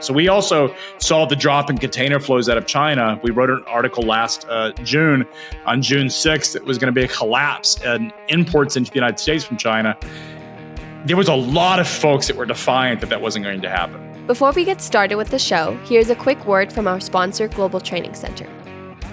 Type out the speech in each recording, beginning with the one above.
So we also saw the drop in container flows out of China. We wrote an article last June, on June 6th, it was going to be a collapse in imports into the United States from China. There was a lot of folks that were defiant that wasn't going to happen. Before we get started with the show, here's a quick word from our sponsor, Global Training Center.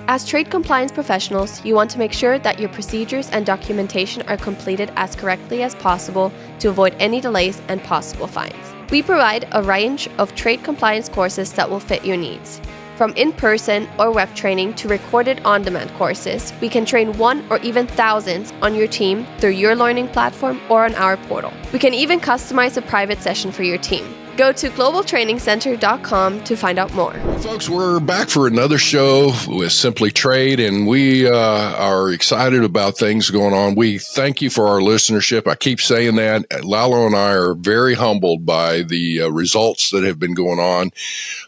As trade compliance professionals, you want to make sure that your procedures and documentation are completed as correctly as possible to avoid any delays and possible fines. We provide a range of trade compliance courses that will fit your needs. From in-person or web training to recorded on-demand courses, we can train one or even thousands on your team through your learning platform or on our portal. We can even customize a private session for your team. Go to globaltrainingcenter.com to find out more. Folks, we're back for another show with Simply Trade, and we are excited about things going on. We thank you for our listenership. I keep saying that. Lalo and I are very humbled by the results that have been going on.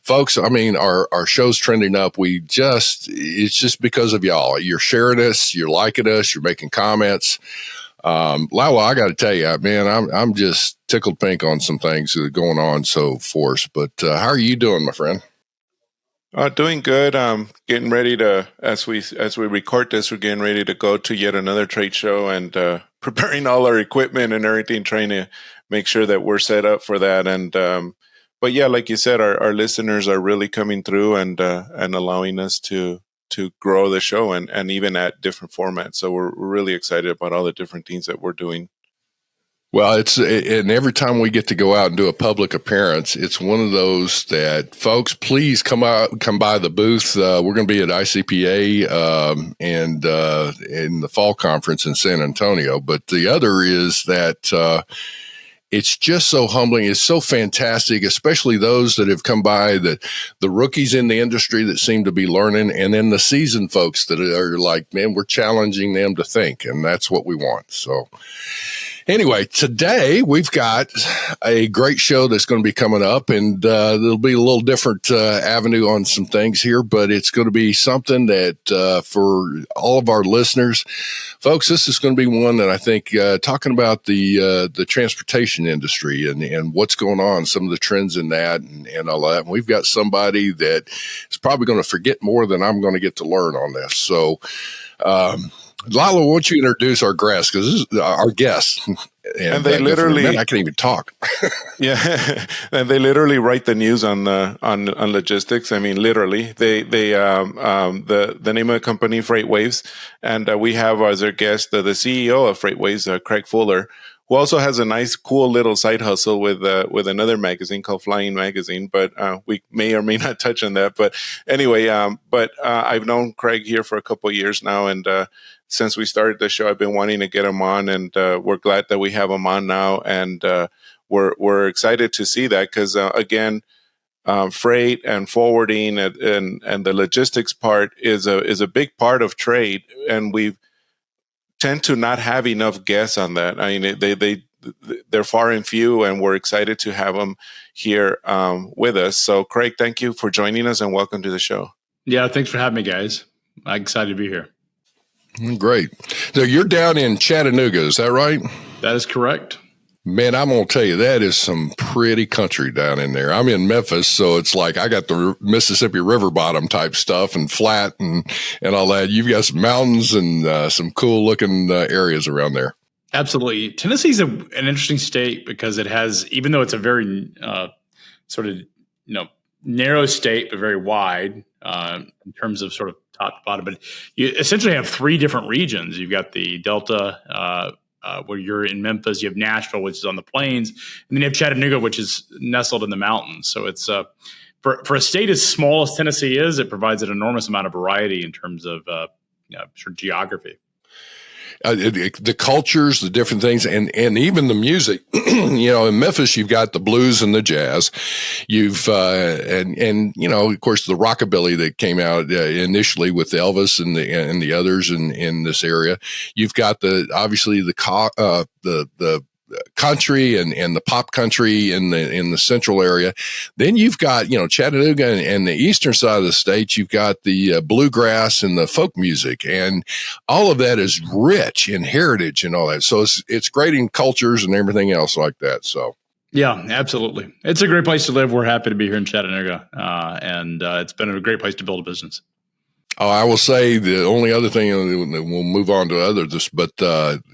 Folks, I mean, our show's trending up. It's just because of y'all. You're sharing us, you're liking us, you're making comments. Lalo, I got to tell you, man, I'm just tickled pink on some things that are going on so forth. But how are you doing, my friend? Doing good. Getting ready to, as we record this, we're getting ready to go to yet another trade show and preparing all our equipment and everything, trying to make sure that we're set up for that. And but yeah, like you said, our listeners are really coming through and allowing us to grow the show and even at different formats. So we're really excited about all the different things that we're doing. Well, and every time we get to go out and do a public appearance, it's one of those that, folks, please come by the booth. We're going to be at ICPA and in the fall conference in San Antonio. But the other is that it's just so humbling. It's so fantastic, especially those that have come by, the rookies in the industry that seem to be learning, and then the seasoned folks that are like, man, we're challenging them to think, and that's what we want. So anyway, today we've got a great show that's going to be coming up, and there'll be a little different avenue on some things here, but it's going to be something that for all of our listeners, folks, this is going to be one that I think talking about the transportation industry and what's going on, some of the trends in that and all that. And we've got somebody that is probably going to forget more than I'm going to get to learn on this. So, Lalo, why don't you introduce our guest? Because this is our guest. And they literally, I can't even talk. Yeah, and they literally write the news on logistics. I mean, literally, the name of the company, FreightWaves, and we have as our guest the CEO of FreightWaves, Craig Fuller, who also has a nice, cool little side hustle with another magazine called Flying Magazine. But we may or may not touch on that. But anyway, I've known Craig here for a couple of years now, and since we started the show, I've been wanting to get him on, and we're glad that we have him on now, and we're excited to see that because again, freight and forwarding and the logistics part is a big part of trade, and we tend to not have enough guests on that. I mean, they're far and few, and we're excited to have them here with us. So, Craig, thank you for joining us, and welcome to the show. Yeah, thanks for having me, guys. I'm excited to be here. Great. So you're down in Chattanooga, is that right? That is correct. Man, I'm going to tell you, that is some pretty country down in there. I'm in Memphis, so it's like I got the Mississippi River bottom type stuff and flat and all that. You've got some mountains and some cool looking areas around there. Absolutely. Tennessee's an interesting state because it has, even though it's a very sort of narrow state, but very wide in terms of sort of top to bottom. But you essentially have three different regions. You've got the Delta, where you're in Memphis. You have Nashville, which is on the plains, and then you have Chattanooga, which is nestled in the mountains. So it's for a state as small as Tennessee is, it provides an enormous amount of variety in terms of sort of geography. The cultures, the different things, and even the music. In Memphis, you've got the blues and the jazz. You've and of course, the rockabilly that came out initially with Elvis and the others in this area. You've got obviously the country and the pop country in the central area. Then you've got, Chattanooga and the eastern side of the state, you've got the bluegrass and the folk music, and all of that is rich in heritage and all that. So it's great in cultures and everything else like that. So Yeah, absolutely. It's a great place to live. We're happy to be here in Chattanooga, and it's been a great place to build a business. Oh, I will say the only other thing, and we'll move on to others, but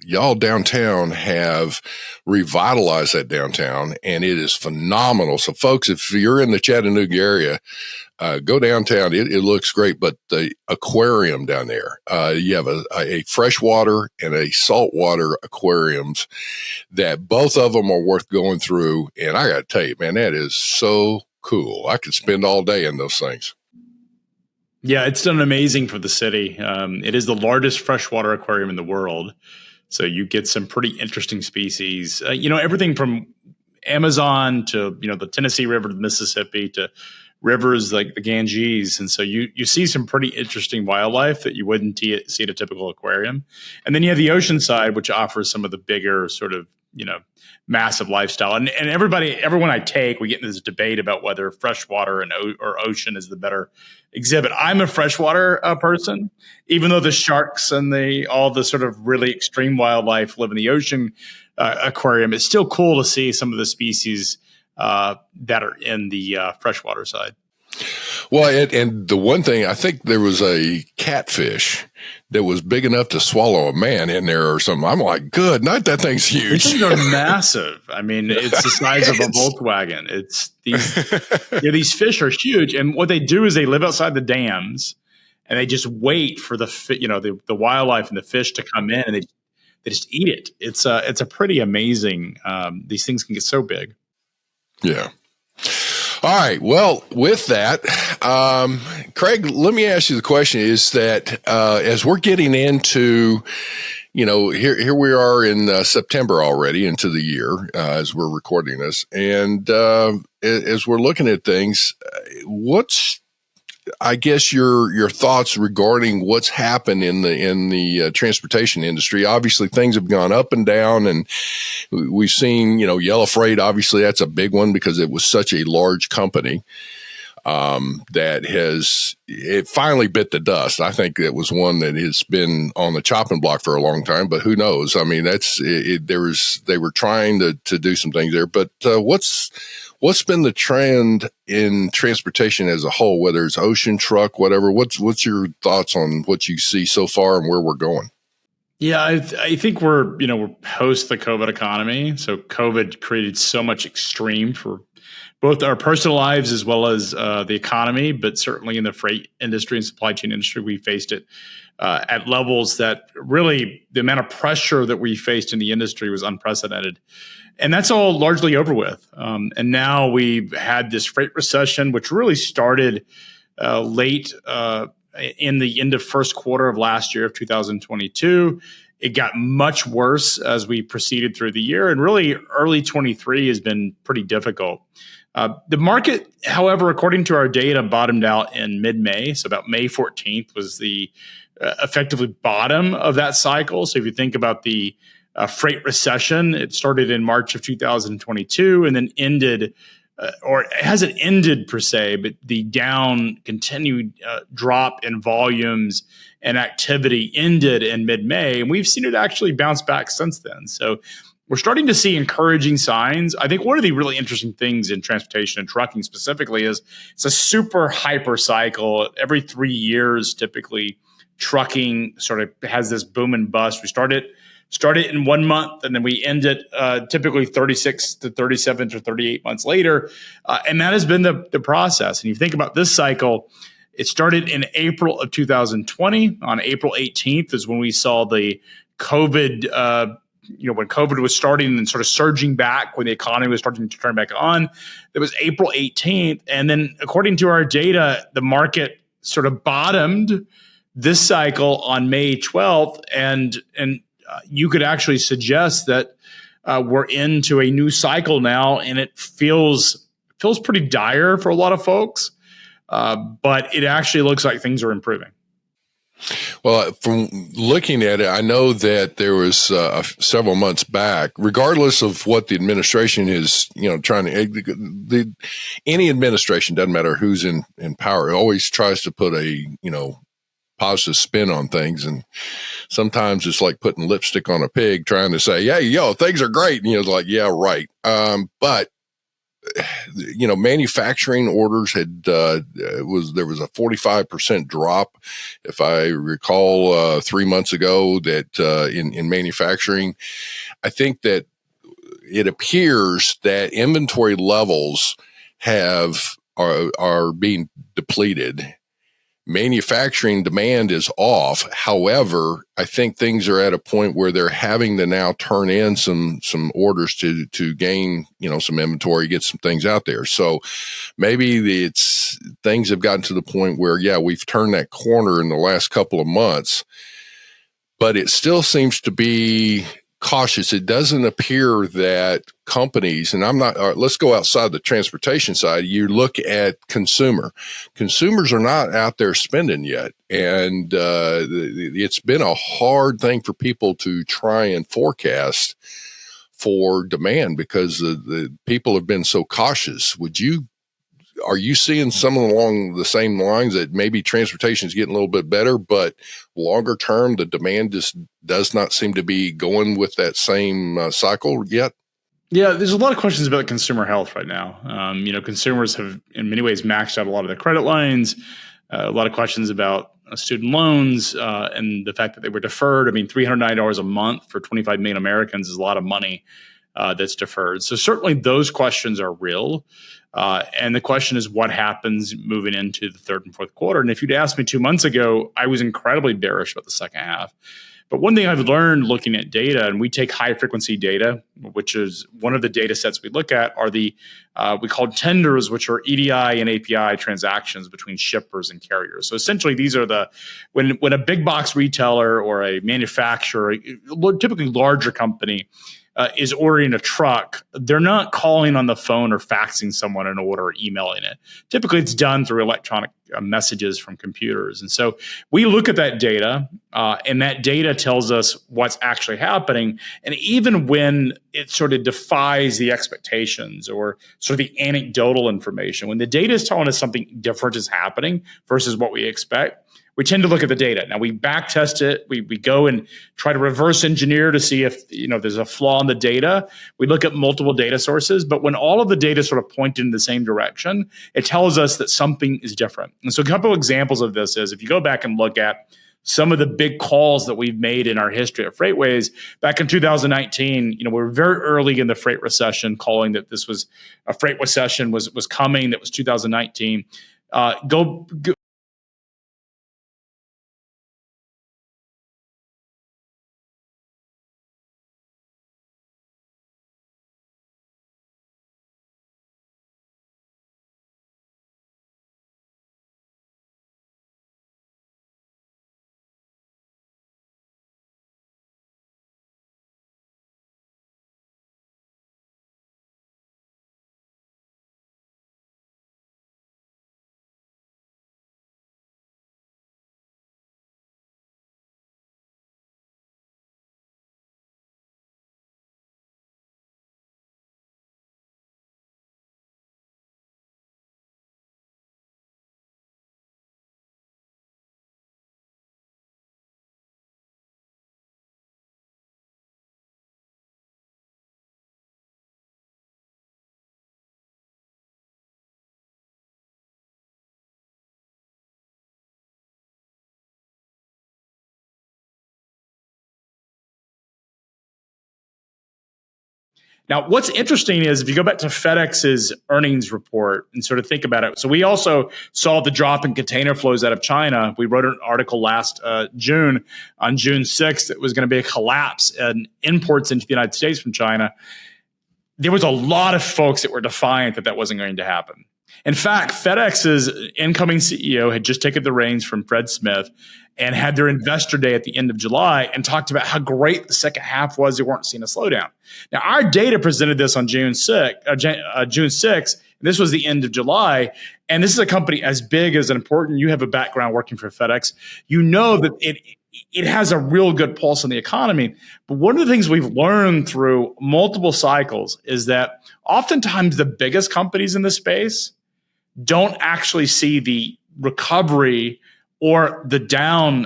y'all downtown have revitalized that downtown, and it is phenomenal. So, folks, if you're in the Chattanooga area, go downtown. It looks great, but the aquarium down there, you have a freshwater and a saltwater aquariums that both of them are worth going through. And I got to tell you, man, that is so cool. I could spend all day in those things. Yeah, it's done amazing for the city. It is the largest freshwater aquarium in the world. So you get some pretty interesting species. Everything from Amazon to, the Tennessee River to the Mississippi to rivers like the Ganges. And so you see some pretty interesting wildlife that you wouldn't see at a typical aquarium. And then you have the ocean side, which offers some of the bigger sort of, massive lifestyle. And everyone I take, we get into this debate about whether freshwater or ocean is the better exhibit. I'm a freshwater person, even though the sharks and all the sort of really extreme wildlife live in the ocean aquarium. It's still cool to see some of the species that are in the freshwater side. Well, and the one thing, I think there was a catfish that was big enough to swallow a man in there or something. I'm like, good night, that thing's huge. These things are massive. I mean, it's the size of a Volkswagen. It's these fish are huge. And what they do is they live outside the dams and they just wait for the wildlife and the fish to come in, and they just eat it. It's a pretty amazing. These things can get so big. Yeah. All right. Well, with that, Craig, let me ask you the question is that as we're getting into, here we are in September already into the year as we're recording this. And as we're looking at things, what's, I guess, your thoughts regarding what's happened in the transportation industry? Obviously, things have gone up and down, and we've seen, Yellow Freight. Obviously, that's a big one because it was such a large company that it finally bit the dust. I think it was one that has been on the chopping block for a long time, but who knows? I mean, they were trying to do some things there, but what's been the trend in transportation as a whole, whether it's ocean, truck, whatever? What's your thoughts on what you see so far and where we're going? Yeah, I think we're post the COVID economy. So COVID created so much extreme for both our personal lives as well as the economy, but certainly in the freight industry and supply chain industry, we faced it at levels that really the amount of pressure that we faced in the industry was unprecedented. And that's all largely over with. And now we've had this freight recession, which really started late in the end of first quarter of last year of 2022. It got much worse as we proceeded through the year. And really early 23 has been pretty difficult. The market, however, according to our data, bottomed out in mid-May. So about May 14th was the effectively bottom of that cycle. So if you think about the freight recession, it started in March of 2022 and then ended, or it hasn't ended per se, but the continued drop in volumes and activity ended in mid-May. And we've seen it actually bounce back since then. So we're starting to see encouraging signs. I think one of the really interesting things in transportation and trucking specifically is it's a super hyper cycle. Every 3 years, typically, trucking sort of has this boom and bust. We start it in 1 month, and then we end it typically 36 to 37 to 38 months later. And that has been the process. And you think about this cycle, it started in April of 2020. On April 18th is when we saw the COVID, when COVID was starting and sort of surging back, when the economy was starting to turn back on. It was April 18th. And then according to our data, the market sort of bottomed this cycle on May 12th. And you could actually suggest that we're into a new cycle now, and it feels pretty dire for a lot of folks. But it actually looks like things are improving. Well, from looking at it, I know that there was several months back, regardless of what the administration is, trying to, any administration, doesn't matter who's in power, always tries to put a, positive spin on things. And sometimes it's like putting lipstick on a pig, trying to say, "Yeah, things are great." And it's like, yeah, right. But manufacturing orders there was a 45% drop, if I recall, 3 months ago, that in manufacturing. I think that it appears that inventory levels are being depleted. Manufacturing demand is off. However, I think things are at a point where they're having to now turn in some orders to gain, some inventory, get some things out there. So maybe things have gotten to the point where, yeah, we've turned that corner in the last couple of months, but it still seems to be cautious. It doesn't appear that companies, and let's go outside the transportation side. You look at consumers are not out there spending yet. And it's been a hard thing for people to try and forecast for demand because the people have been so cautious. Are you seeing some along the same lines that maybe transportation is getting a little bit better, but longer term, the demand just does not seem to be going with that same cycle yet? Yeah, there's a lot of questions about consumer health right now. Consumers have in many ways maxed out a lot of their credit lines. A lot of questions about student loans and the fact that they were deferred. I mean, $390 a month for 25 million Americans is a lot of money that's deferred. So certainly those questions are real. And the question is what happens moving into the third and fourth quarter. And if you'd asked me 2 months ago, I was incredibly bearish about the second half. But one thing I've learned looking at data, and we take high frequency data, which is one of the data sets we look at, are the we call tenders, which are EDI and API transactions between shippers and carriers. So essentially, these are when a big box retailer or a manufacturer, typically larger company, is ordering a truck, they're not calling on the phone or faxing someone an order or emailing it. Typically, it's done through electronic messages from computers. And so we look at that data, and that data tells us what's actually happening. And even when it sort of defies the expectations or sort of the anecdotal information, when the data is telling us something different is happening versus what we expect, we tend to look at the data. Now we back test it. We go and try to reverse engineer to see if there's a flaw in the data. We look at multiple data sources, but when all of the data sort of point in the same direction, it tells us that something is different. And so a couple of examples of this is if you go back and look at some of the big calls that we've made in our history at FreightWays, back in 2019, we were very early in the freight recession, calling that this was a freight recession was coming. That was 2019. Go Now, what's interesting is if you go back to FedEx's earnings report and sort of think about it. So we also saw the drop in container flows out of China. We wrote an article last June, on June 6th, it was going to be a collapse in imports into the United States from China. There was a lot of folks that were defiant that wasn't going to happen. In fact, FedEx's incoming CEO had just taken the reins from Fred Smith and had their investor day at the end of July and talked about how great the second half was. They weren't seeing a slowdown. Now, our data presented this on June 6th. This was the end of July. And this is a company as big as important. You have a background working for FedEx. You know that it has a real good pulse on the economy. But one of the things we've learned through multiple cycles is that oftentimes the biggest companies in the space don't actually see the recovery or the down,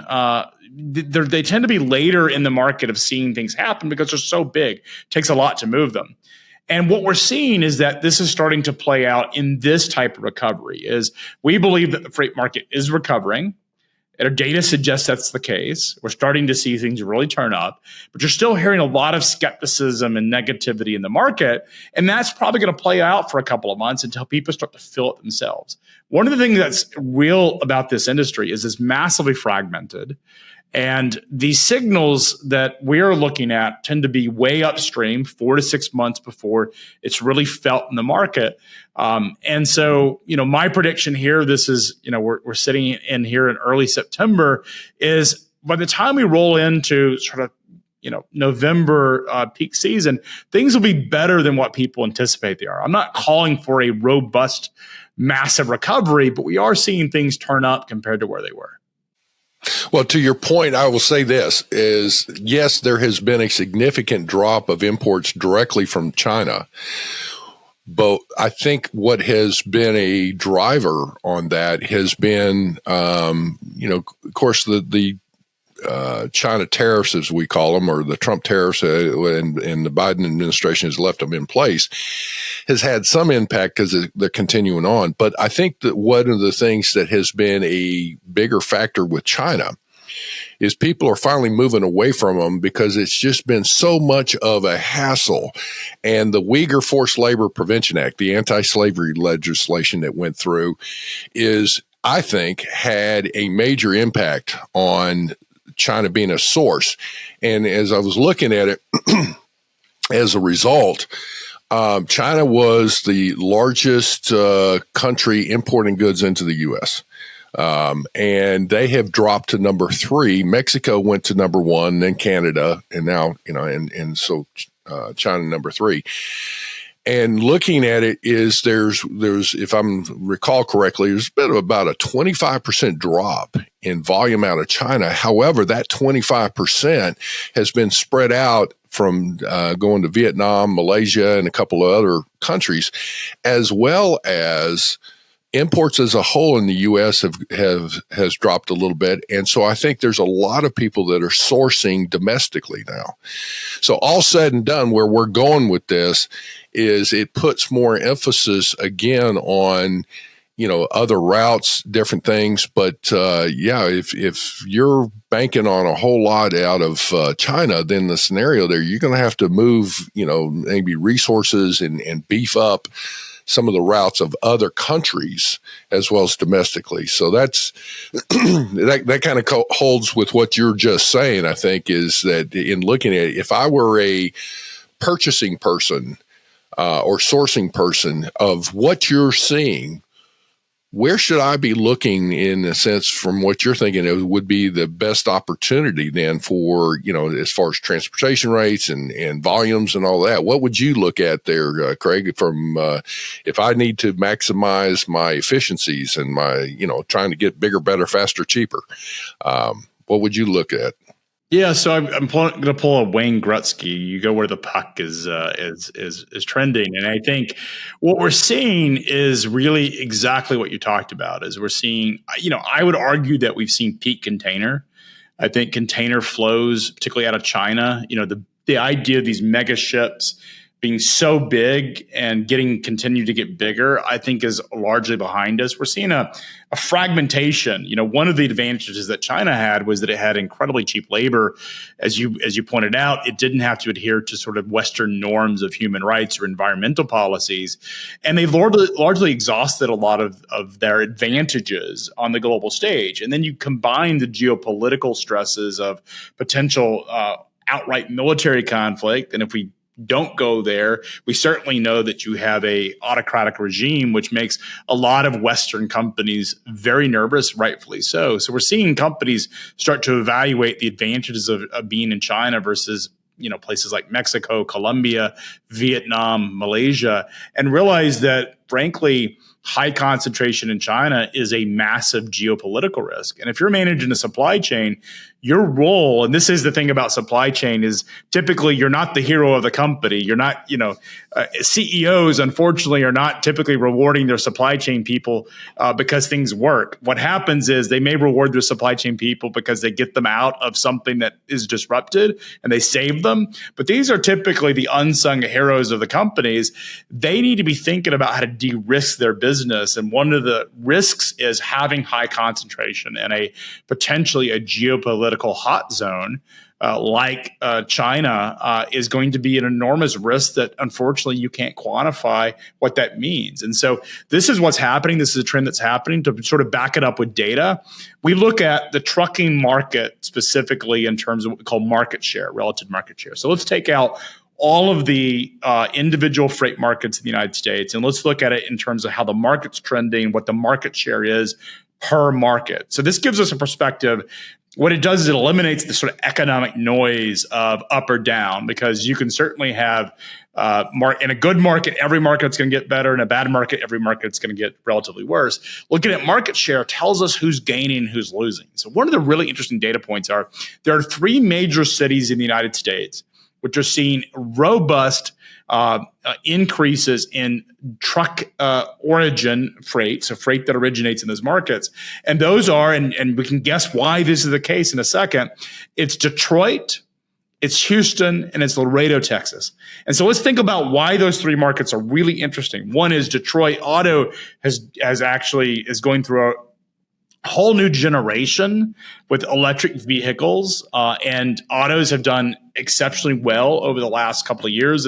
they tend to be later in the market of seeing things happen because they're so big. It takes a lot to move them. And what we're seeing is that this is starting to play out in this type of recovery. Is we believe that the freight market is recovering. Our data suggests that's the case. We're starting to see things really turn up, but you're still hearing a lot of skepticism and negativity in the market. And that's probably going to play out for a couple of months until people start to feel it themselves. One of the things that's real about this industry is it's massively fragmented. And these signals that we're looking at tend to be way upstream, 4 to 6 months before it's really felt in the market. And so, my prediction here, this is, we're sitting in here in early September, is by the time we roll into sort of, November peak season, things will be better than what people anticipate they are. I'm not calling for a robust, massive recovery, but we are seeing things turn up compared to where they were. Well, to your point, I will say this is, yes, there has been a significant drop of imports directly from China. But I think what has been a driver on that has been, of course, the China tariffs, as we call them, or the Trump tariffs, and the Biden administration has left them in place, has had some impact because they're continuing on. But I think that one of the things that has been a bigger factor with China is people are finally moving away from them because it's just been so much of a hassle. And the Uyghur Forced Labor Prevention Act, the anti-slavery legislation that went through, is, I think, had a major impact on China being a source. And as I was looking at it, as a result, China was the largest country importing goods into the U.S. And they have dropped to number 3. Mexico went to number 1, then Canada, and now, and so China number 3. And looking at it is there's if I recall correctly, there's been about a 25% drop in volume out of China. However, that 25% has been spread out from going to Vietnam, Malaysia, and a couple of other countries, as well as imports as a whole in the U.S. has dropped a little bit. And so I think there's a lot of people that are sourcing domestically now. So all said and done, where we're going with this is it puts more emphasis again on, other routes, different things. But if you're banking on a whole lot out of China, then the scenario there, you're going to have to move, maybe resources and beef up some of the routes of other countries as well as domestically. So that's that kind of holds with what you're just saying. I think is that in looking at it, if I were a purchasing person or sourcing person of what you're seeing, where should I be looking in a sense from what you're thinking it would be the best opportunity then for, as far as transportation rates and volumes and all that? What would you look at there, Craig, from if I need to maximize my efficiencies and my, trying to get bigger, better, faster, cheaper? What would you look at? Yeah, so I'm going to pull a Wayne Gretzky. You go where the puck is trending, and I think what we're seeing is really exactly what you talked about. Is we're seeing, I would argue that we've seen peak container. I think container flows, particularly out of China, the idea of these mega ships being so big and continue to get bigger, I think is largely behind us. We're seeing a fragmentation. One of the advantages that China had was that it had incredibly cheap labor. As you pointed out, it didn't have to adhere to sort of Western norms of human rights or environmental policies. And they've largely exhausted a lot of their advantages on the global stage. And then you combine the geopolitical stresses of potential outright military conflict. And if we don't go there, we certainly know that you have a autocratic regime, which makes a lot of Western companies very nervous, rightfully so. So we're seeing companies start to evaluate the advantages of being in China versus places like Mexico, Colombia, Vietnam, Malaysia, and realize that, frankly, high concentration in China is a massive geopolitical risk. And if you're managing a supply chain, your role, and this is the thing about supply chain, is typically you're not the hero of the company. You're not, CEOs, unfortunately, are not typically rewarding their supply chain people because things work. What happens is they may reward their supply chain people because they get them out of something that is disrupted and they save them. But these are typically the unsung heroes of the companies. They need to be thinking about how to de-risk their business. And one of the risks is having high concentration in a potentially a geopolitical hot zone like China is going to be an enormous risk that unfortunately you can't quantify what that means. And so this is what's happening. This is a trend that's happening. To sort of back it up with data, we look at the trucking market specifically in terms of what we call market share, relative market share. So let's take out all of the individual freight markets in the United States, and let's look at it in terms of how the market's trending, what the market share is per market. So this gives us a perspective. What it does is it eliminates the sort of economic noise of up or down, because you can certainly have in a good market, every market's going to get better. In a bad market, every market's going to get relatively worse. Looking at market share tells us who's gaining, who's losing. So one of the really interesting data points are there are 3 major cities in the United States which are seeing robust increases in truck origin freight, so freight that originates in those markets. And those are, and we can guess why this is the case in a second, it's Detroit, it's Houston, and it's Laredo, Texas. And so let's think about why those 3 markets are really interesting. One is Detroit auto is going through a whole new generation with electric vehicles, and autos have done exceptionally well over the last couple of years.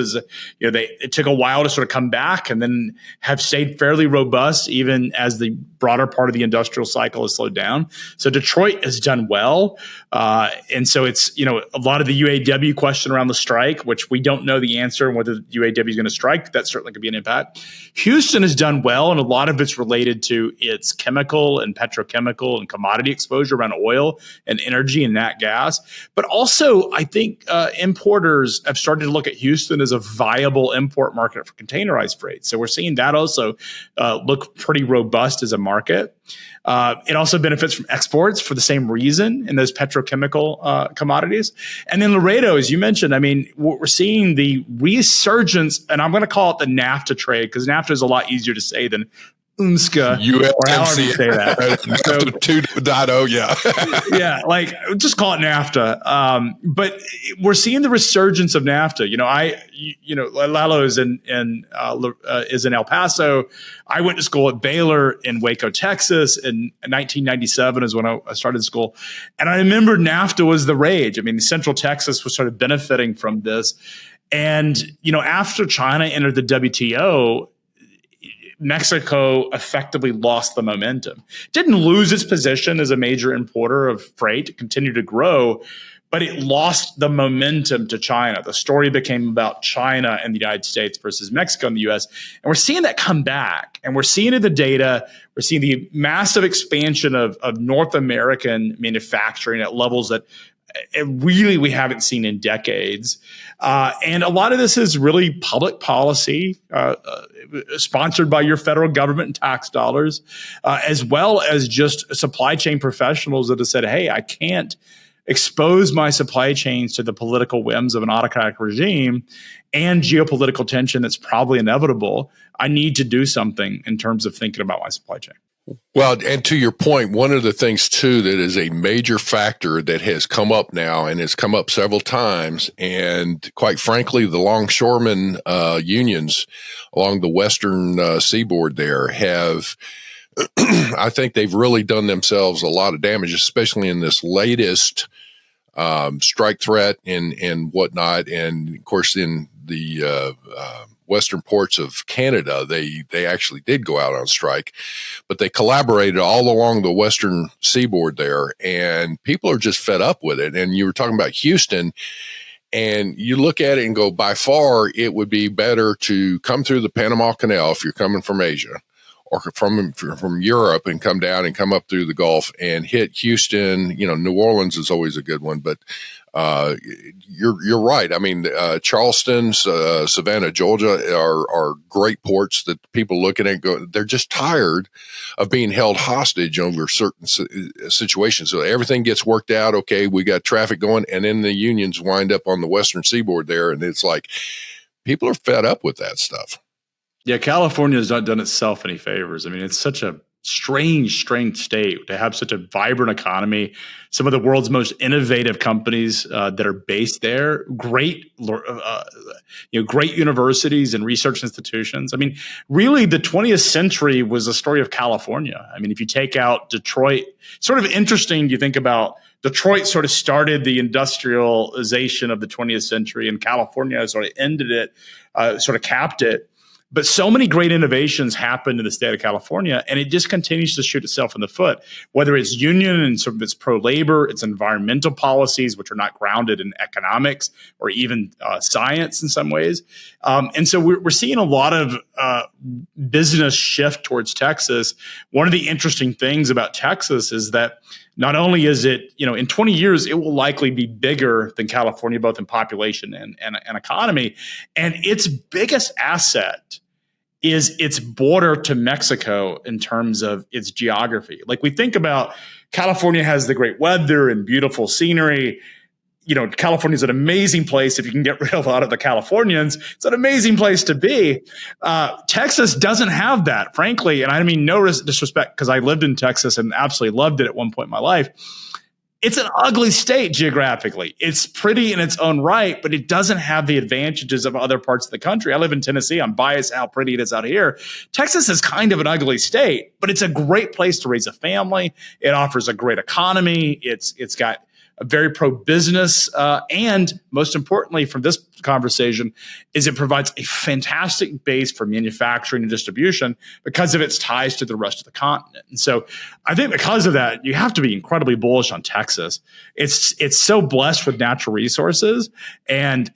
It took a while to sort of come back and then have stayed fairly robust even as the broader part of the industrial cycle has slowed down. So Detroit has done well. And so it's, a lot of the UAW question around the strike, which we don't know the answer and whether the UAW is going to strike. That certainly could be an impact. Houston has done well, and a lot of it's related to its chemical and petrochemical and commodity exposure around oil and energy and nat gas. But also, I think importers have started to look at Houston as a viable import market for containerized freight. So we're seeing that also look pretty robust as a market. It also benefits from exports for the same reason in those petrochemical commodities. And then Laredo, as you mentioned, we're seeing the resurgence, and I'm going to call it the NAFTA trade, because NAFTA is a lot easier to say than UMSCA, or however you say that. NAFTA 2.0, yeah. Yeah, just call it NAFTA. But we're seeing the resurgence of NAFTA. Lalo is in El Paso. I went to school at Baylor in Waco, Texas, in 1997 is when I started school. And I remember NAFTA was the rage. Central Texas was sort of benefiting from this. And, after China entered the WTO, Mexico effectively lost the momentum. It didn't lose its position as a major importer of freight, it continued to grow, but it lost the momentum to China. The story became about China and the United States versus Mexico and the US. And we're seeing that come back. And we're seeing it in the data. We're seeing the massive expansion of North American manufacturing at levels that we haven't seen in decades. And a lot of this is really public policy, sponsored by your federal government and tax dollars, as well as just supply chain professionals that have said, hey, I can't expose my supply chains to the political whims of an autocratic regime and geopolitical tension that's probably inevitable. I need to do something in terms of thinking about my supply chain. Well, and to your point, one of the things, too, that is a major factor that has come up now and has come up several times, and quite frankly, the longshoremen unions along the western seaboard there have, I think they've really done themselves a lot of damage, especially in this latest strike threat and whatnot. And, of course, in the western ports of Canada, they actually did go out on strike, but they collaborated all along the western seaboard there, and people are just fed up with it. And you were talking about Houston, and you look at it and go, by far, it would be better to come through the Panama Canal if you're coming from Asia, or from Europe and come down and come up through the Gulf and hit Houston. New Orleans is always a good one, but you're right. I mean, Charleston, Savannah, Georgia are great ports that people looking at go. They're just tired of being held hostage over certain situations. So everything gets worked out. Okay, we got traffic going, and then the unions wind up on the Western Seaboard there, and it's like people are fed up with that stuff. Yeah, California has not done itself any favors. I mean, it's such a strange state to have such a vibrant economy. Some of the world's most innovative companies that are based there. Great, great universities and research institutions. I mean, really, the 20th century was a story of California. I mean, if you take out Detroit, sort of interesting. You think about Detroit sort of started the industrialization of the 20th century, and California sort of ended it, sort of capped it. But so many great innovations happened in the state of California, and it just continues to shoot itself in the foot, whether it's union and sort of its pro-labor, its environmental policies, which are not grounded in economics or even science in some ways. And so we're seeing a lot of business shift towards Texas. One of the interesting things about Texas is that not only is it, in 20 years, it will likely be bigger than California, both in population and economy. And its biggest asset is its border to Mexico in terms of its geography. Like, we think about California has the great weather and beautiful scenery. California is an amazing place. If you can get rid of a lot of the Californians, it's an amazing place to be. Texas doesn't have that, frankly. And I mean, no disrespect, because I lived in Texas and absolutely loved it at one point in my life. It's an ugly state geographically. It's pretty in its own right, but it doesn't have the advantages of other parts of the country. I live in Tennessee. I'm biased how pretty it is out here. Texas is kind of an ugly state, but it's a great place to raise a family. It offers a great economy. It's got a very pro-business, and most importantly from this conversation is it provides a fantastic base for manufacturing and distribution because of its ties to the rest of the continent. And so I think because of that, you have to be incredibly bullish on Texas. It's so blessed with natural resources and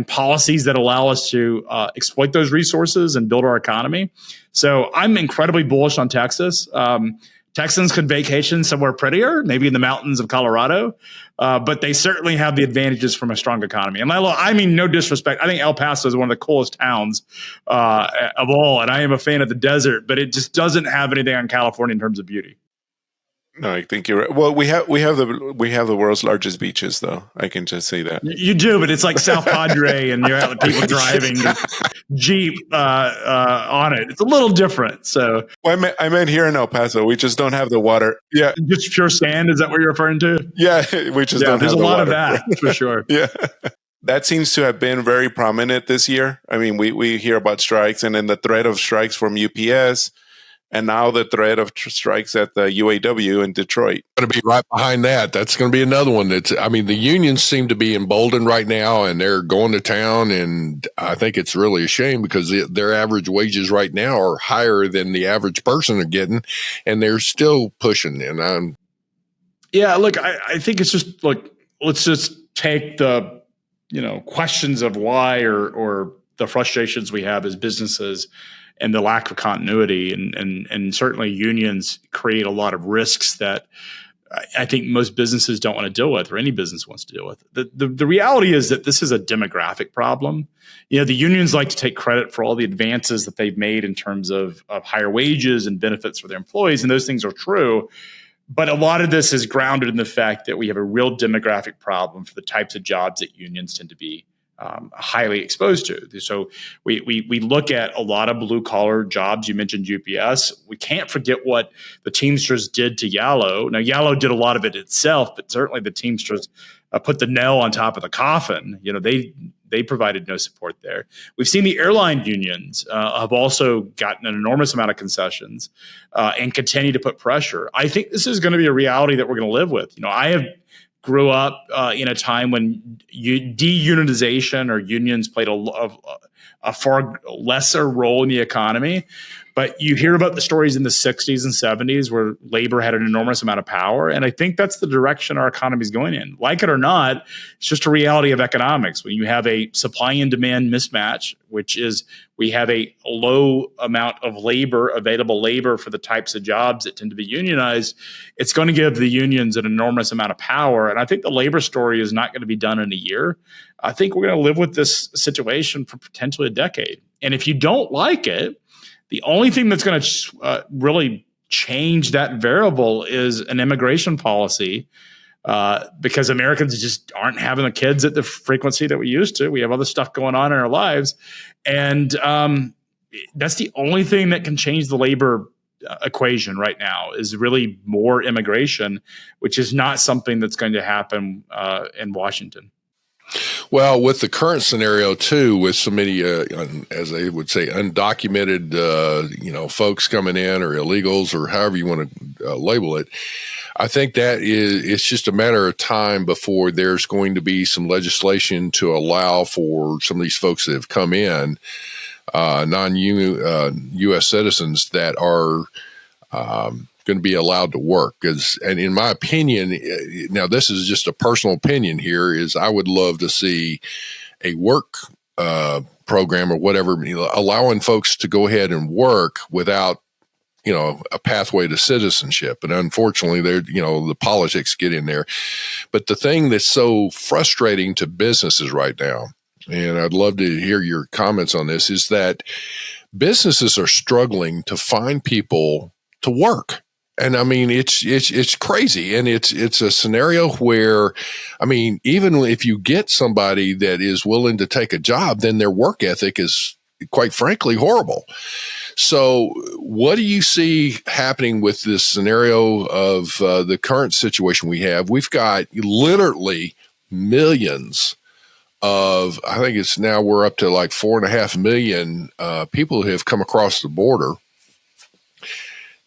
policies that allow us to exploit those resources and build our economy. So I'm incredibly bullish on Texas. Texans could vacation somewhere prettier, maybe in the mountains of Colorado, but they certainly have the advantages from a strong economy. And I mean, no disrespect, I think El Paso is one of the coolest towns of all, and I am a fan of the desert, but it just doesn't have anything on California in terms of beauty. No, I think you're right. Well, we have the world's largest beaches, though. I can just say that. You do, but it's like South Padre, and you're out with people driving Jeep on it. It's a little different. So, well, I meant here in El Paso, we just don't have the water. Yeah, just pure sand. Is that what you're referring to? Yeah, we just don't have the water. There's a lot of that for sure. Yeah. That seems to have been very prominent this year. I mean, we hear about strikes, and then the threat of strikes from UPS. And now the threat of strikes at the UAW in Detroit. Going to be right behind that. That's going to be another one. The unions seem to be emboldened right now, and they're going to town. And I think it's really a shame because their average wages right now are higher than the average person are getting, and they're still pushing. And yeah, look, I think it's just let's just take the questions of why or the frustrations we have as businesses and the lack of continuity, and certainly unions create a lot of risks that I think most businesses don't want to deal with, or any business wants to deal with. The reality is that this is a demographic problem. The unions like to take credit for all the advances that they've made in terms of higher wages and benefits for their employees, and those things are true. But a lot of this is grounded in the fact that we have a real demographic problem for the types of jobs that unions tend to be highly exposed to. So we look at a lot of blue collar jobs. You mentioned UPS. We can't forget what the Teamsters did to Yellow. Now, Yellow did a lot of it itself, but certainly the Teamsters put the nail on top of the coffin. They provided no support there. We've seen the airline unions have also gotten an enormous amount of concessions and continue to put pressure. I think this is going to be a reality that we're going to live with. I grew up in a time when deunionization or unions played a far lesser role in the economy. But you hear about the stories in the 60s and 70s where labor had an enormous amount of power. And I think that's the direction our economy is going in. Like it or not, it's just a reality of economics. When you have a supply and demand mismatch, which is we have a low amount of labor, available labor for the types of jobs that tend to be unionized, it's going to give the unions an enormous amount of power. And I think the labor story is not going to be done in a year. I think we're going to live with this situation for potentially a decade. And if you don't like it, the only thing that's going to really change that variable is an immigration policy, because Americans just aren't having the kids at the frequency that we used to. We have other stuff going on in our lives. And that's the only thing that can change the labor equation right now, is really more immigration, which is not something that's going to happen in Washington. Well, with the current scenario too, with so many, as they would say, undocumented, folks coming in, or illegals, or however you want to label it, I think that it's just a matter of time before there's going to be some legislation to allow for some of these folks that have come in, non-U.S. citizens, that are going to be allowed to work. And in my opinion, now this is just a personal opinion here, is I would love to see a work program or whatever, allowing folks to go ahead and work without, a pathway to citizenship. And unfortunately, the politics get in there. But the thing that's so frustrating to businesses right now, and I'd love to hear your comments on this, is that businesses are struggling to find people to work. And I mean, it's crazy. And it's a scenario where, I mean, even if you get somebody that is willing to take a job, then their work ethic is, quite frankly, horrible. So what do you see happening with this scenario of the current situation we have? We've got literally millions of, I think it's now we're up to like 4.5 million people who have come across the border.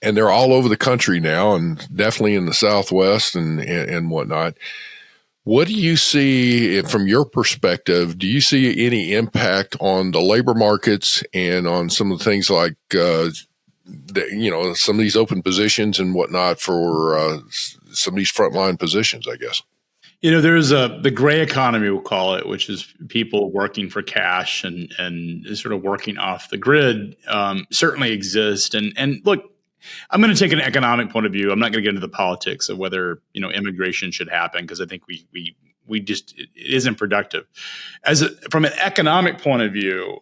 And they're all over the country now, and definitely in the Southwest and whatnot. What do you see from your perspective? Do you see any impact on the labor markets and on some of the things like, some of these open positions and whatnot for some of these frontline positions, I guess? There's the gray economy, we'll call it, which is people working for cash and sort of working off the grid, certainly exist. And look, I'm going to take an economic point of view. I'm not going to get into the politics of whether immigration should happen, because I think we just, it isn't productive. From an economic point of view,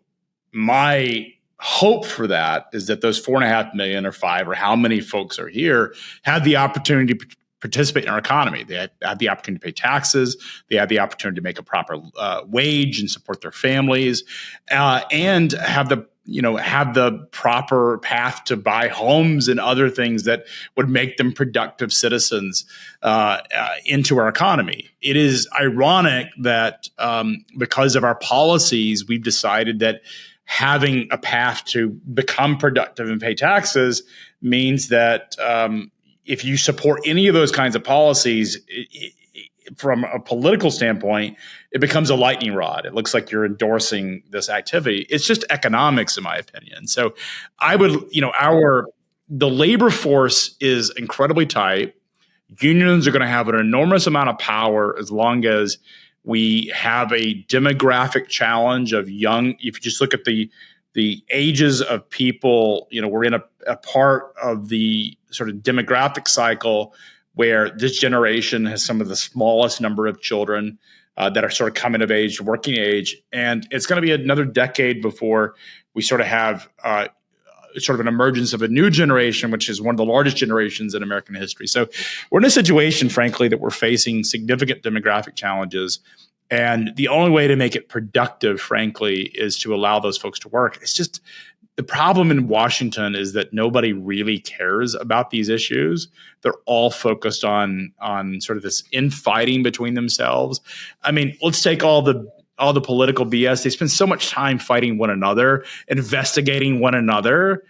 my hope for that is that those 4.5 million or 5 or how many folks are here had the opportunity to participate in our economy. They had the opportunity to pay taxes. They had the opportunity to make a proper wage and support their families, and have the proper path to buy homes and other things that would make them productive citizens into our economy. It is ironic that because of our policies, we've decided that having a path to become productive and pay taxes means that if you support any of those kinds of policies, from a political standpoint, it becomes a lightning rod. It looks like you're endorsing this activity. It's just economics, in my opinion. So I would, the labor force is incredibly tight. Unions are going to have an enormous amount of power as long as we have a demographic challenge of young. If you just look at the ages of people, we're in a part of the sort of demographic cycle where this generation has some of the smallest number of children that are sort of coming of age, working age. And it's going to be another decade before we sort of have sort of an emergence of a new generation, which is one of the largest generations in American history. So we're in a situation, frankly, that we're facing significant demographic challenges. And the only way to make it productive, frankly, is to allow those folks to work. It's just the problem in Washington is that nobody really cares about these issues. They're all focused on sort of this infighting between themselves. I mean, let's take all the political BS. They spend so much time fighting one another, investigating one another,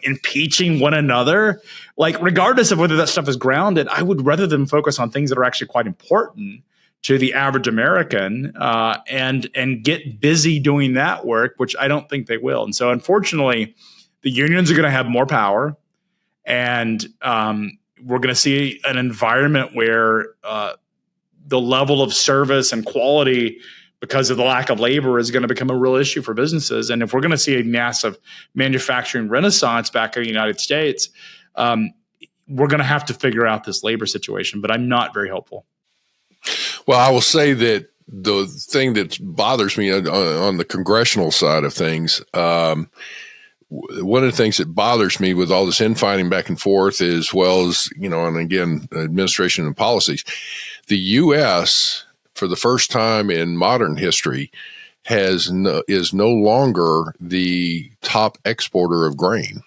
impeaching one another. Like, regardless of whether that stuff is grounded, I would rather them focus on things that are actually quite important to the average American, and get busy doing that work, which I don't think they will. And so, unfortunately, the unions are going to have more power, and we're going to see an environment where the level of service and quality, because of the lack of labor, is going to become a real issue for businesses. And if we're going to see a massive manufacturing renaissance back in the United States, we're going to have to figure out this labor situation. But I'm not very hopeful. Well, I will say that the thing that bothers me on the congressional side of things, one of the things that bothers me with all this infighting back and forth, as well as, and again, administration and policies, the U.S., for the first time in modern history, is no longer the top exporter of grain.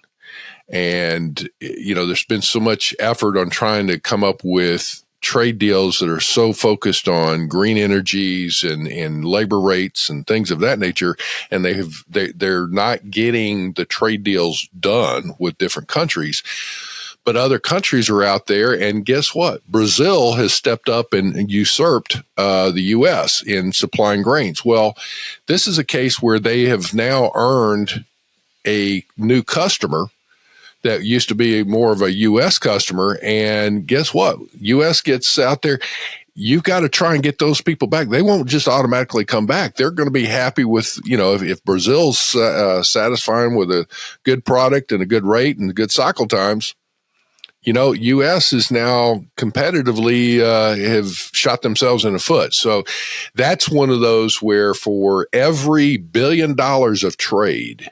And, there's been so much effort on trying to come up with trade deals that are so focused on green energies and labor rates and things of that nature, and they're not getting the trade deals done with different countries. But other countries are out there, and guess what? Brazil has stepped up and usurped the U.S. in supplying grains. Well, this is a case where they have now earned a new customer that used to be more of a U.S. customer. And guess what? U.S. gets out there. You've got to try and get those people back. They won't just automatically come back. They're going to be happy with, if Brazil's satisfying with a good product and a good rate and good cycle times, U.S. is now competitively have shot themselves in the foot. So that's one of those where for every $1 billion of trade,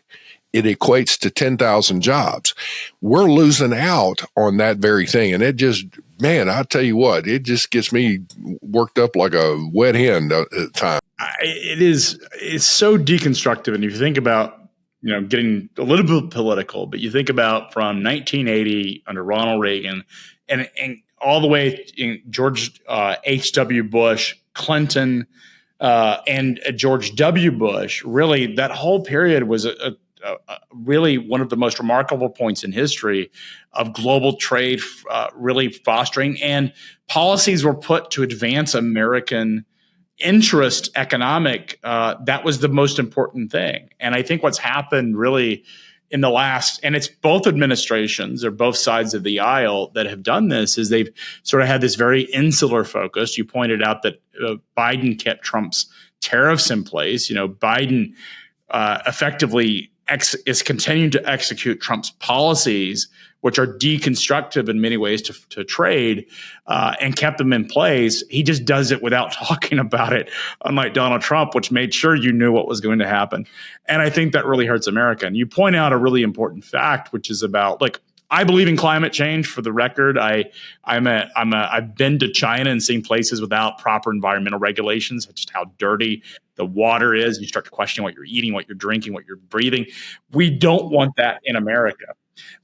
it equates to 10,000 jobs. We're losing out on that very thing. And it just, man, I tell you what, it just gets me worked up like a wet hen at times. It's so deconstructive. And if you think about, getting a little bit political, but you think about from 1980 under Ronald Reagan and all the way in George H.W. Bush, Clinton, and George W. Bush, really that whole period was really one of the most remarkable points in history of global trade really fostering, and policies were put to advance American interest economic. That was the most important thing. And I think what's happened really in the last, and it's both administrations or both sides of the aisle that have done this, is they've sort of had this very insular focus. You pointed out that Biden kept Trump's tariffs in place. Biden effectively is continuing to execute Trump's policies, which are deconstructive in many ways to trade, and kept them in place. He just does it without talking about it, unlike Donald Trump, which made sure you knew what was going to happen. And I think that really hurts America. And you point out a really important fact, which is about, I believe in climate change. For the record, I've been to China and seen places without proper environmental regulations, just how dirty the water is. You start to question what you're eating, what you're drinking, what you're breathing. We don't want that in America.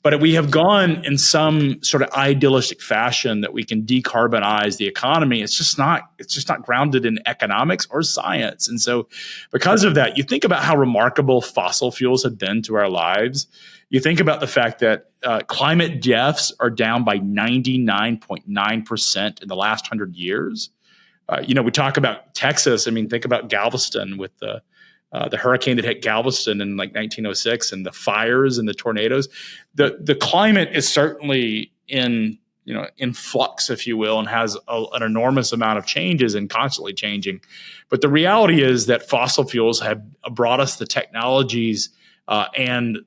But we have gone in some sort of idealistic fashion that we can decarbonize the economy. It's just not grounded in economics or science. And so because of that, you think about how remarkable fossil fuels have been to our lives. You think about the fact that climate deaths are down by 99.9% in the last 100 years. We talk about Texas. I mean, think about Galveston with the hurricane that hit Galveston in 1906 and the fires and the tornadoes. The climate is certainly in flux, if you will, and has an enormous amount of changes and constantly changing. But the reality is that fossil fuels have brought us the technologies and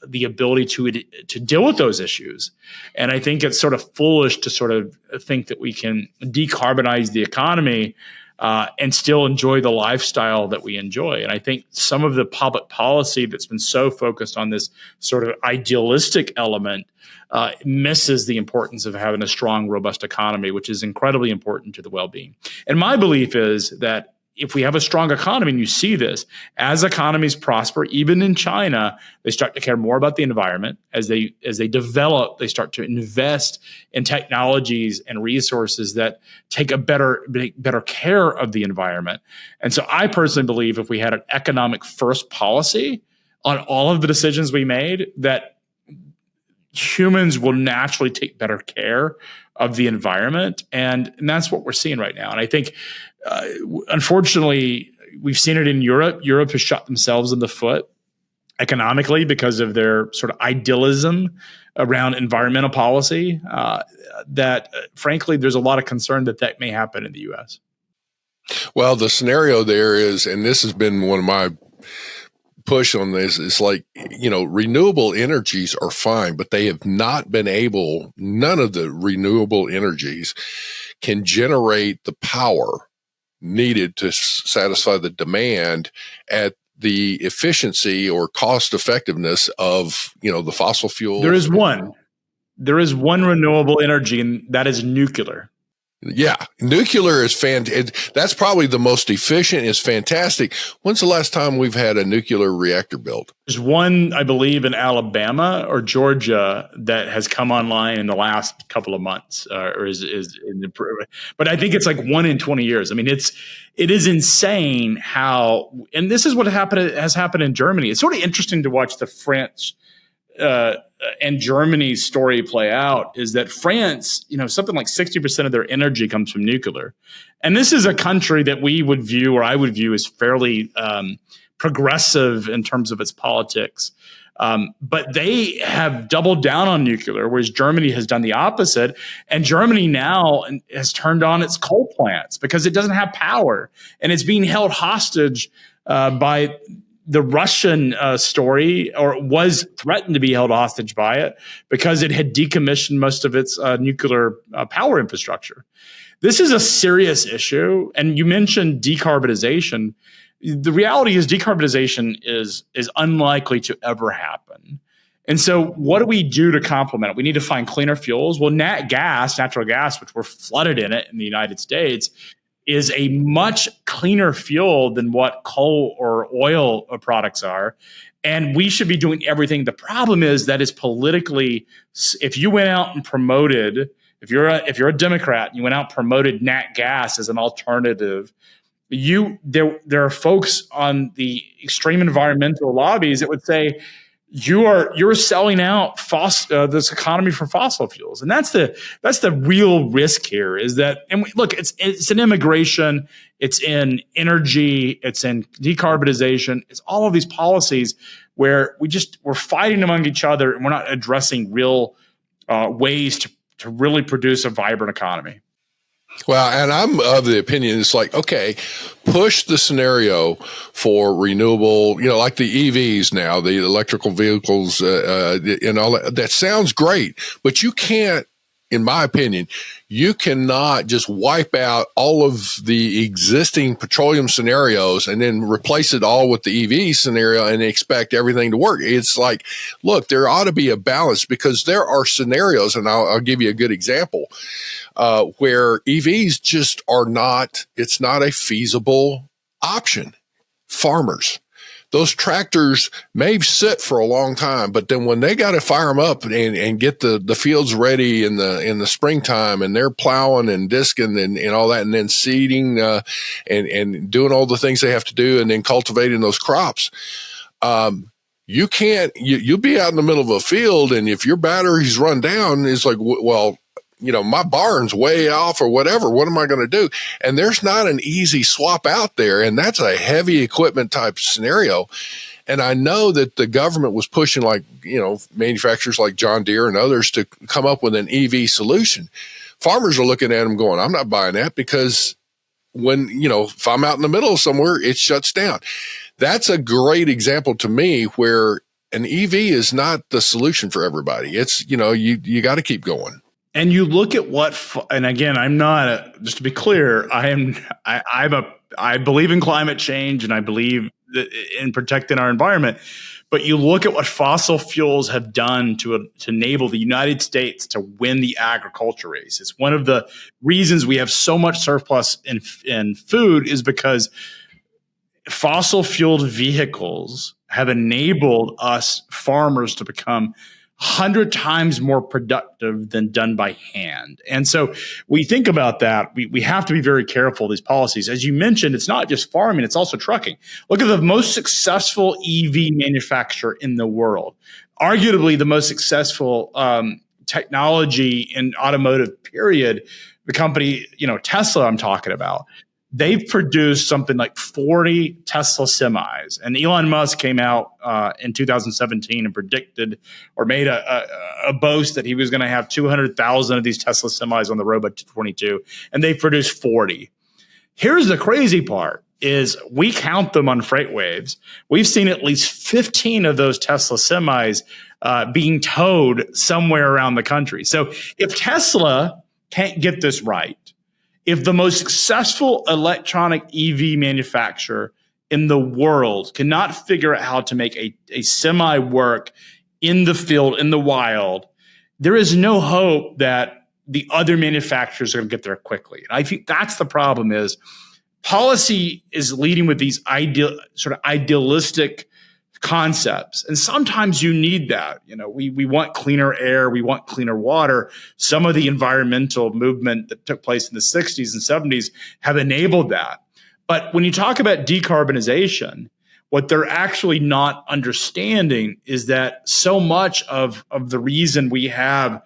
the ability to deal with those issues. And I think it's sort of foolish to sort of think that we can decarbonize the economy and still enjoy the lifestyle that we enjoy. And I think some of the public policy that's been so focused on this sort of idealistic element misses the importance of having a strong, robust economy, which is incredibly important to the well-being. And my belief is that if we have a strong economy, and you see this, as economies prosper, even in China, they start to care more about the environment. As they develop, they start to invest in technologies and resources that take better care of the environment. And so I personally believe if we had an economic first policy on all of the decisions we made, that humans will naturally take better care of the environment. And that's what we're seeing right now. And I think, unfortunately, we've seen it in Europe. Europe has shot themselves in the foot economically because of their sort of idealism around environmental policy, that frankly, there's a lot of concern that that may happen in the U.S. Well, the scenario there is, and this has been one of my push on this, it's like, renewable energies are fine, but they have not been able, none of the renewable energies can generate the power needed to satisfy the demand at the efficiency or cost effectiveness of, the fossil fuels. There is one renewable energy, and that is nuclear. Yeah, nuclear is fantastic. That's probably the most efficient. It's fantastic. When's the last time we've had a nuclear reactor built? There's one, I believe, in Alabama or Georgia that has come online in the last couple of months, or is in the. But I think it's like 1 in 20 years. I mean, it is insane how, and this is what has happened in Germany. It's sort of interesting to watch the France and Germany's story play out. Is that France, something like 60% of their energy comes from nuclear. And this is a country that we would view, or I would view, as fairly progressive in terms of its politics. But they have doubled down on nuclear, whereas Germany has done the opposite. And Germany now has turned on its coal plants because it doesn't have power. And it's being held hostage by the Russian story, or was threatened to be held hostage by it, because it had decommissioned most of its nuclear power infrastructure. This is a serious issue. And you mentioned decarbonization. The reality is decarbonization is unlikely to ever happen. And so what do we do to complement it? We need to find cleaner fuels. Well, natural gas, which we're flooded in it in the United States, is a much cleaner fuel than what coal or oil products are. And we should be doing everything. The problem is that is politically, if you went out and promoted, if you're a Democrat and you went out and promoted nat gas as an alternative, there are folks on the extreme environmental lobbies that would say, you're selling out this economy for fossil fuels, and that's the real risk here. Is that, and look, it's in immigration, it's in energy, it's in decarbonization, it's all of these policies where we're fighting among each other, and we're not addressing real ways to really produce a vibrant economy. Well, and I'm of the opinion it's like, okay, push the scenario for renewable, like the EVs now, the electrical vehicles, and all that. That sounds great, but you can't, in my opinion, you cannot just wipe out all of the existing petroleum scenarios and then replace it all with the EV scenario and expect everything to work. It's like, look, there ought to be a balance, because there are scenarios, and I'll give you a good example, where EVs just it's not a feasible option. Farmers, those tractors may sit for a long time, but then when they got to fire them up and get the fields ready in the springtime, and they're plowing and disking and all that, and then seeding and doing all the things they have to do, and then cultivating those crops, you'll be out in the middle of a field, and if your batteries run down, it's like, well, my barn's way off or whatever. What am I going to do? And there's not an easy swap out there. And that's a heavy equipment type scenario. And I know that the government was pushing, like, manufacturers like John Deere and others to come up with an EV solution. Farmers are looking at them going, I'm not buying that, because when, if I'm out in the middle of somewhere, it shuts down. That's a great example to me where an EV is not the solution for everybody. It's, you got to keep going. And you look at and again, I'm not, just to be clear, I believe in climate change, and I believe in protecting our environment. But you look at what fossil fuels have done to enable the United States to win the agriculture race. It's one of the reasons we have so much surplus in food, is because fossil fueled vehicles have enabled us farmers to become 100 times more productive than done by hand. And so we think about that. We have to be very careful of these policies. As you mentioned, it's not just farming, it's also trucking. Look at the most successful EV manufacturer in the world, arguably the most successful technology in automotive period, the company, Tesla I'm talking about. they've produced something like 40 Tesla semis. And Elon Musk came out in 2017 and predicted or made a boast that he was going to have 200,000 of these Tesla semis on the road by 2022. And they've produced 40. Here's the crazy part is we count them on FreightWaves. We've seen at least 15 of those Tesla semis being towed somewhere around the country. So if Tesla can't get this right, if the most successful electronic EV manufacturer in the world cannot figure out how to make a semi work in the field, in the wild, there is no hope that the other manufacturers are going to get there quickly. And I think that's the problem is policy is leading with these idealistic concepts. And sometimes you need that. We want cleaner air. We want cleaner water. Some of the environmental movement that took place in the 60s and 70s have enabled that. But when you talk about decarbonization, what they're actually not understanding is that so much of the reason we have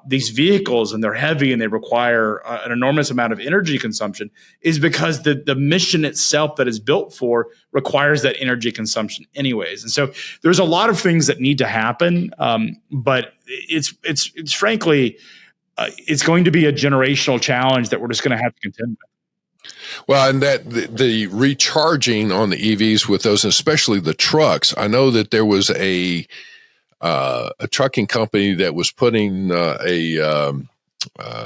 these vehicles and they're heavy and they require an enormous amount of energy consumption is because the mission itself that is built for requires that energy consumption anyways. And so there's a lot of things that need to happen, but it's frankly, it's going to be a generational challenge that we're just going to have to contend with. Well, and that the recharging on the EVs with those, especially the trucks, I know that there was a trucking company that was putting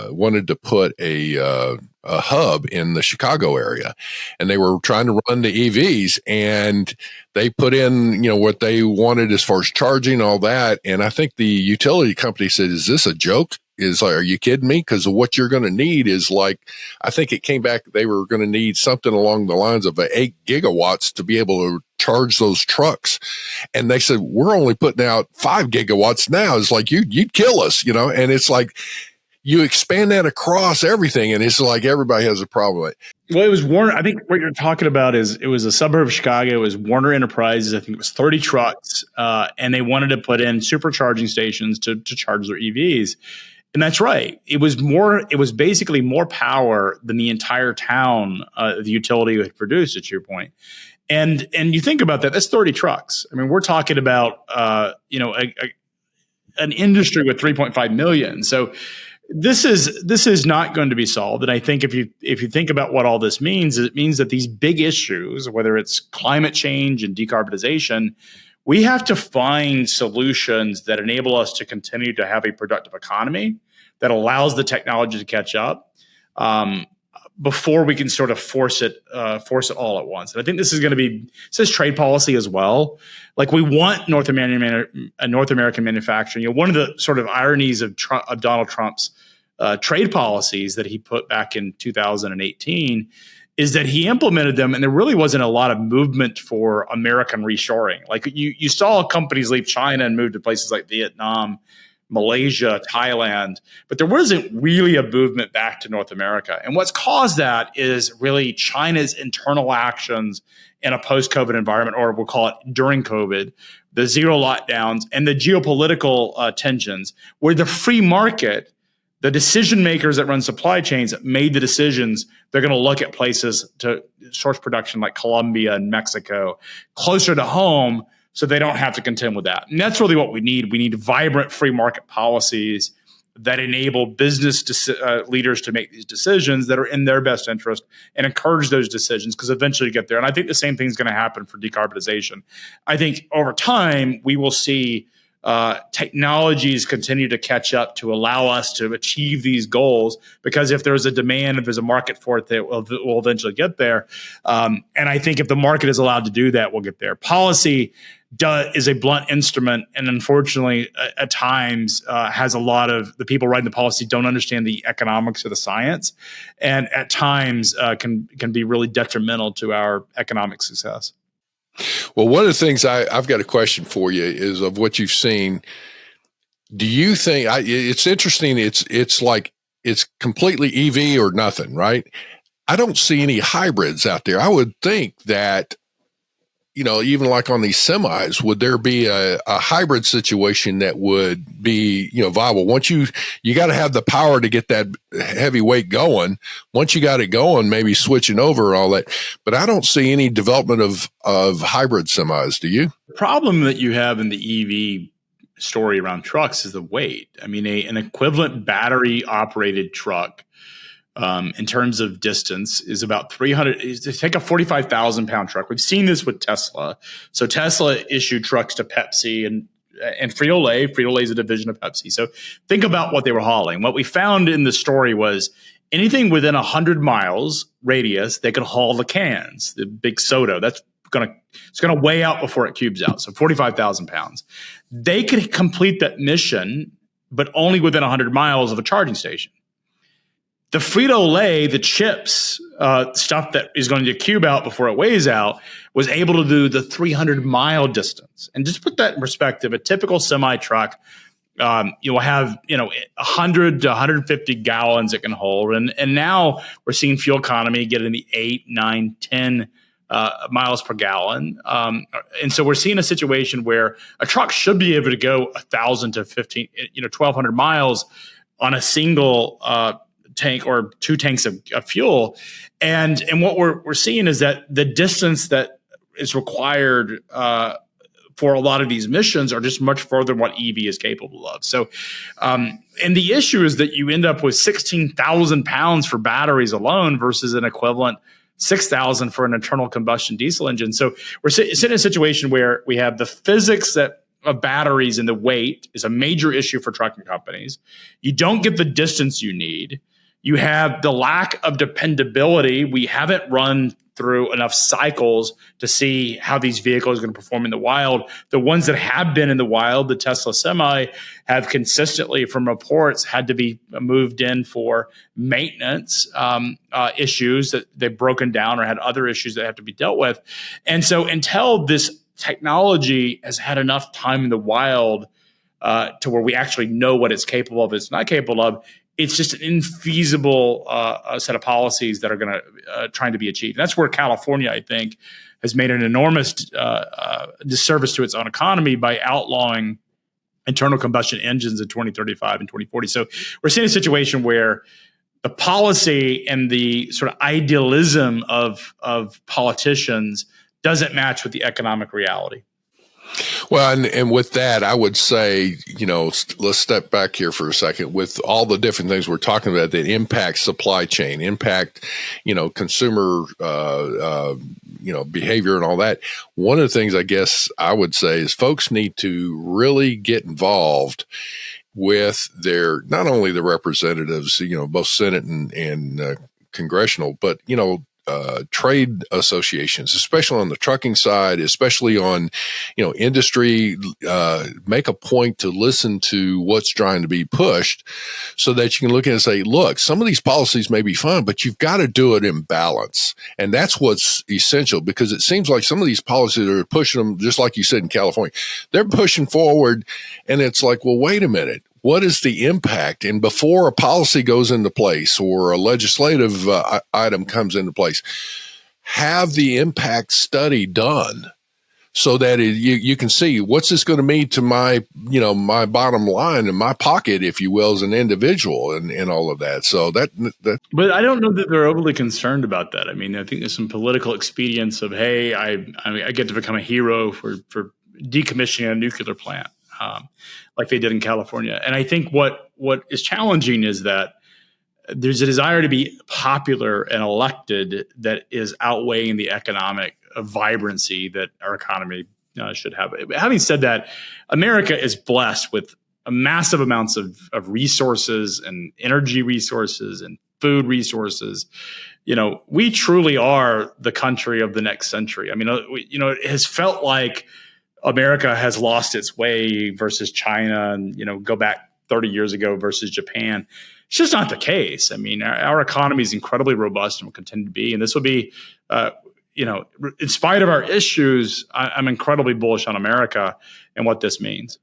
wanted to put a hub in the Chicago area, and they were trying to run the EVs, and they put in what they wanted as far as charging, all that. And I think the utility company said, "Is this a joke? Are you kidding me? Because what you're going to need is I think it came back, they were going to need something along the lines of 8 gigawatts to be able to charge those trucks." And they said, "We're only putting out 5 gigawatts now." It's like, you'd kill us, and it's like, you expand that across everything, and it's like everybody has a problem with it. Well, it was Warner. I think what you're talking about is it was a suburb of Chicago. It was Warner Enterprises. I think it was 30 trucks, and they wanted to put in supercharging stations to charge their EVs. And that's right. It was basically more power than the entire town, the utility had produced, to your point. And you think about that, that's 30 trucks. I mean, we're talking about, an industry with 3.5 million. So this is not going to be solved. And I think if you think about what all this means, it means that these big issues, whether it's climate change and decarbonization, we have to find solutions that enable us to continue to have a productive economy that allows the technology to catch up before we can sort of force it all at once. And I think this is trade policy as well. Like, we want North American manufacturing. One of the sort of ironies of Donald Trump's trade policies that he put back in 2018 is that he implemented them, and there really wasn't a lot of movement for American reshoring. Like, you saw companies leave China and move to places like Vietnam, Malaysia, Thailand, but there wasn't really a movement back to North America. And what's caused that is really China's internal actions in a post-COVID environment, or we'll call it during COVID, the zero lockdowns and the geopolitical tensions, where the free market, the decision makers that run supply chains made the decisions. They're going to look at places to source production like Colombia and Mexico closer to home, so they don't have to contend with that. And that's really what we need. We need vibrant free market policies that enable business leaders to make these decisions that are in their best interest and encourage those decisions, because eventually you get there. And I think the same thing is going to happen for decarbonization. I think over time, we will see technologies continue to catch up to allow us to achieve these goals, because if there's a demand, if there's a market for it, we'll eventually get there. And I think if the market is allowed to do that, we'll get there. Policy is a blunt instrument, and unfortunately, at times, has a lot of the people writing the policy don't understand the economics or the science, and at times can be really detrimental to our economic success. Well, one of the things I've got a question for you is, of what you've seen, do you think it's interesting? It's like it's completely EV or nothing, right? I don't see any hybrids out there. I would think that even like on these semis, would there be a hybrid situation that would be, viable? Once you got to have the power to get that heavy weight going. Once you got it going, maybe switching over and all that. But I don't see any development of hybrid semis. Do you? The problem that you have in the EV story around trucks is the weight. I mean, an equivalent battery operated truck, in terms of distance, is about 300. To take a 45,000 pound truck, we've seen this with Tesla. So Tesla issued trucks to Pepsi and Frito-Lay. Frito-Lay is a division of Pepsi. So think about what they were hauling. What we found in the story was anything within 100 miles radius, they could haul the cans, the big soda. It's gonna weigh out before it cubes out. So 45,000 pounds. They could complete that mission, but only within 100 miles of a charging station. The Frito-Lay, the chips, stuff that is going to cube out before it weighs out, was able to do the 300-mile distance. And just put that in perspective, a typical semi-truck, you'll have 100 to 150 gallons it can hold. And now we're seeing fuel economy get in the 8, 9, 10 miles per gallon. And so we're seeing a situation where a truck should be able to go 1,000 to 1,200 miles on a single tank or two tanks of fuel. And what we're seeing is that the distance that is required for a lot of these missions are just much further than what EV is capable of. So, and the issue is that you end up with 16,000 pounds for batteries alone versus an equivalent 6,000 for an internal combustion diesel engine. So we're sitting in a situation where we have the physics of batteries, and the weight is a major issue for trucking companies. You don't get the distance you need. You have the lack of dependability. We haven't run through enough cycles to see how these vehicles are going to perform in the wild. The ones that have been in the wild, the Tesla Semi, have consistently, from reports, had to be moved in for maintenance issues that they've broken down or had other issues that have to be dealt with. And so until this technology has had enough time in the wild to where we actually know what it's capable of, it's not capable of, it's just an infeasible set of policies that are going to trying to be achieved. And that's where California, I think, has made an enormous disservice to its own economy by outlawing internal combustion engines in 2035 and 2040. So we're seeing a situation where the policy and the sort of idealism of politicians doesn't match with the economic reality. Well, and with that, I would say, let's step back here for a second. With all the different things we're talking about that impact supply chain, impact, consumer, behavior and all that. One of the things I guess I would say is folks need to really get involved with not only the representatives, both Senate and congressional, but, trade associations, especially on the trucking side, especially on, industry, make a point to listen to what's trying to be pushed so that you can look at it and say, look, some of these policies may be fun, but you've got to do it in balance. And that's what's essential, because it seems like some of these policies are pushing them, just like you said in California, they're pushing forward. And it's like, well, wait a minute. What is the impact? And before a policy goes into place or a legislative item comes into place, have the impact study done so that you can see what's this going to mean to my, my bottom line and my pocket, if you will, as an individual and all of that. So that. But I don't know that they're overly concerned about that. I mean, I think there's some political expedience of, hey, I get to become a hero for decommissioning a nuclear plant. Like they did in California. And I think what is challenging is that there's a desire to be popular and elected that is outweighing the economic vibrancy that our economy should have. Having said that, America is blessed with massive amounts of resources and energy resources and food resources. We truly are the country of the next century. I mean, it has felt like America has lost its way versus China and, go back 30 years ago versus Japan. It's just not the case. I mean, our economy is incredibly robust and will continue to be. And this will be, in spite of our issues, I'm incredibly bullish on America and what this means.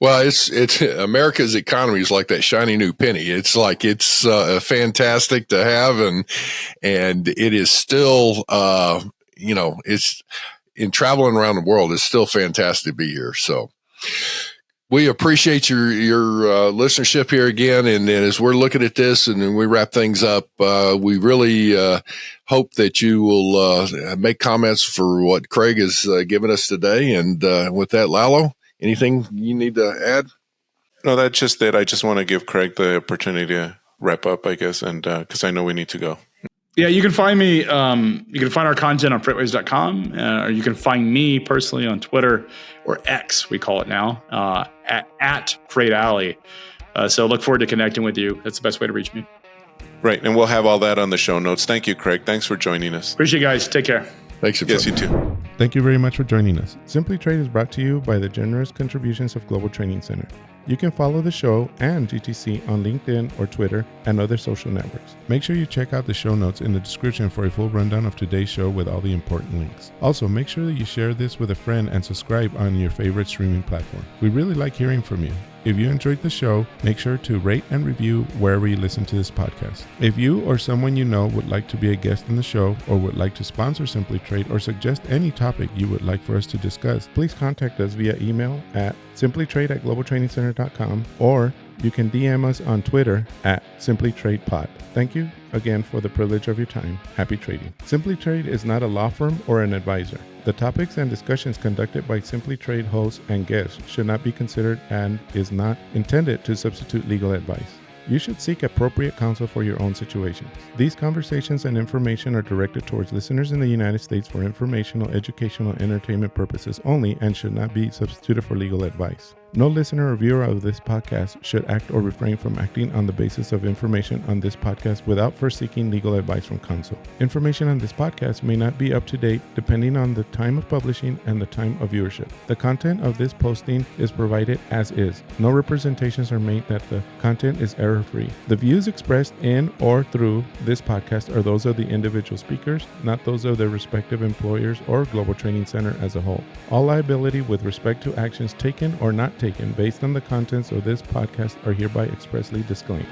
Well, it's America's economy is like that shiny new penny. It's like it's fantastic to have, and it is still, in traveling around the world, it's still fantastic to be here. So we appreciate your listenership here again. And as we're looking at this and we wrap things up, we really hope that you will make comments for what Craig has given us today. And with that, Lalo, anything you need to add? No, that's just it. I just want to give Craig the opportunity to wrap up, I guess, and because I know we need to go. Yeah, you can find me. You can find our content on freightwaves.com, or you can find me personally on Twitter, or X, we call it now, at Freight Alley. So look forward to connecting with you. That's the best way to reach me. Right, and we'll have all that on the show notes. Thank you, Craig. Thanks for joining us. Appreciate you guys. Take care. Thanks. Yes, you too. Thank you very much for joining us. Simply Trade is brought to you by the generous contributions of Global Training Center. You can follow the show and GTC on LinkedIn or Twitter and other social networks. Make sure you check out the show notes in the description for a full rundown of today's show with all the important links. Also, make sure that you share this with a friend and subscribe on your favorite streaming platform. We really like hearing from you. If you enjoyed the show, make sure to rate and review wherever you listen to this podcast. If you or someone you know would like to be a guest in the show or would like to sponsor Simply Trade or suggest any topic you would like for us to discuss, please contact us via email at simplytrade@globaltrainingcenter.com, or you can DM us on Twitter at simplytradepod. Thank you again for the privilege of your time. Happy trading. Simply Trade is not a law firm or an advisor. The topics and discussions conducted by Simply Trade hosts and guests should not be considered and is not intended to substitute legal advice. You should seek appropriate counsel for your own situations. These conversations and information are directed towards listeners in the United States for informational, educational, and entertainment purposes only and should not be substituted for legal advice. No listener or viewer of this podcast should act or refrain from acting on the basis of information on this podcast without first seeking legal advice from counsel. Information on this podcast may not be up to date depending on the time of publishing and the time of viewership. The content of this posting is provided as is. No representations are made that the content is error-free. The views expressed in or through this podcast are those of the individual speakers, not those of their respective employers or Global Training Center as a whole. All liability with respect to actions taken or not taken based on the contents of this podcast are hereby expressly disclaimed.